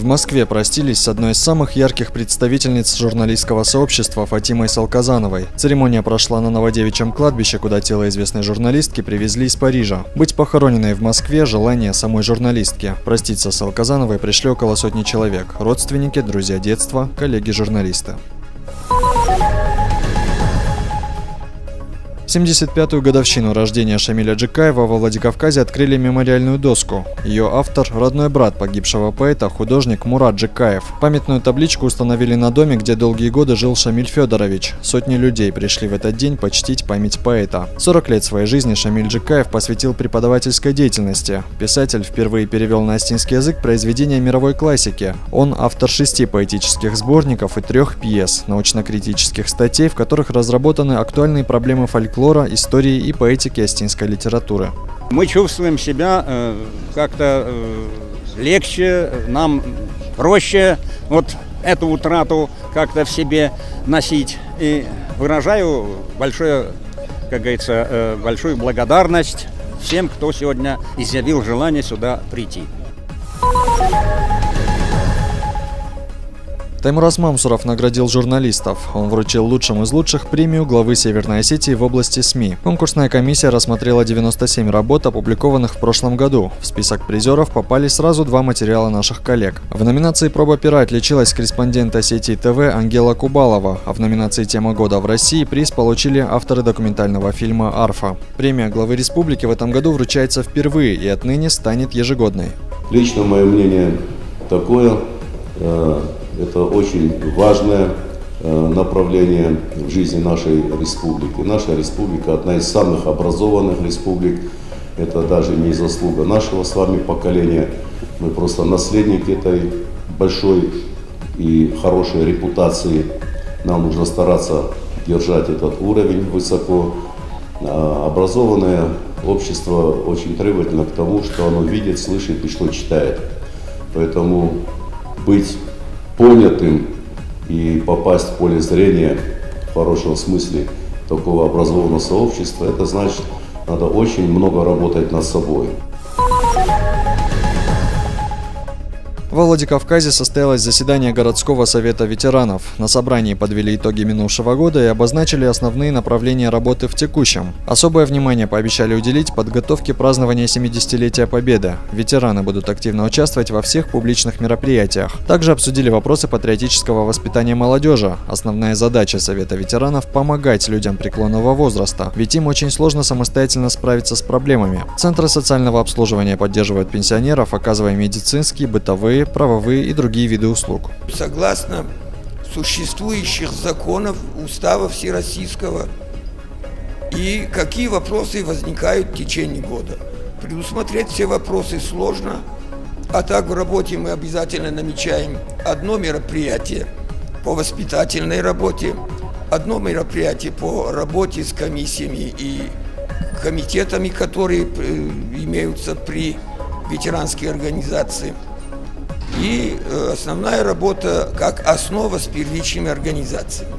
Москве простились с одной из самых ярких представительниц журналистского сообщества Фатимой Салказановой. Церемония прошла на Новодевичьем кладбище, куда тело известной журналистки привезли из Парижа. Быть похороненной в Москве – желание самой журналистки. Проститься с Салказановой пришли около сотни человек – родственники, друзья детства, коллеги-журналисты. 75-ю годовщину рождения Шамиля Джикаева во Владикавказе открыли мемориальную доску. Ее автор – родной брат погибшего поэта, художник Мурат Джикаев. Памятную табличку установили на доме, где долгие годы жил Шамиль Федорович. Сотни людей пришли в этот день почтить память поэта. 40 лет своей жизни Шамиль Джикаев посвятил преподавательской деятельности. Писатель впервые перевел на астинский язык произведения мировой классики. Он автор 6 поэтических сборников и 3 пьес, научно-критических статей, в которых разработаны актуальные проблемы фольклора, истории и поэтики астинской литературы. Мы чувствуем себя как-то легче, нам проще вот эту утрату как-то в себе носить. И выражаю большое, как говорится, большую благодарность всем, кто сегодня изъявил желание сюда прийти. Таймураз Мамсуров наградил журналистов. Он вручил лучшим из лучших премию главы Северной Осетии в области СМИ. Конкурсная комиссия рассмотрела 97 работ, опубликованных в прошлом году. В список призеров попали сразу 2 материала наших коллег. В номинации «Проба пера» отличилась корреспондент Осетии ТВ Ангела Кубалова, а в номинации «Тема года в России» приз получили авторы документального фильма «Арфа». Премия главы республики в этом году вручается впервые и отныне станет ежегодной. Лично мое мнение такое. Это очень важное направление в жизни нашей республики. Наша республика одна из самых образованных республик. Это даже не заслуга нашего с вами поколения. Мы просто наследники этой большой и хорошей репутации. Нам нужно стараться держать этот уровень высоко. Образованное общество очень требовательно к тому, что оно видит, слышит и что читает. Поэтому быть понятым и попасть в поле зрения в хорошем смысле такого образованного сообщества, это значит, надо очень много работать над собой. Во Владикавказе состоялось заседание городского совета ветеранов. На собрании подвели итоги минувшего года и обозначили основные направления работы в текущем. Особое внимание пообещали уделить подготовке празднования 70-летия Победы. Ветераны будут активно участвовать во всех публичных мероприятиях. Также обсудили вопросы патриотического воспитания молодежи. Основная задача Совета ветеранов – помогать людям преклонного возраста, ведь им очень сложно самостоятельно справиться с проблемами. Центры социального обслуживания поддерживают пенсионеров, оказывая медицинские, бытовые, правовые и другие виды услуг. Согласно существующих законов, устава всероссийского, и какие вопросы возникают в течение года. Предусмотреть все вопросы сложно, а так в работе мы обязательно намечаем одно мероприятие по воспитательной работе, одно мероприятие по работе с комиссиями и комитетами, которые имеются при ветеранской организации. И основная работа как основа с первичными организациями.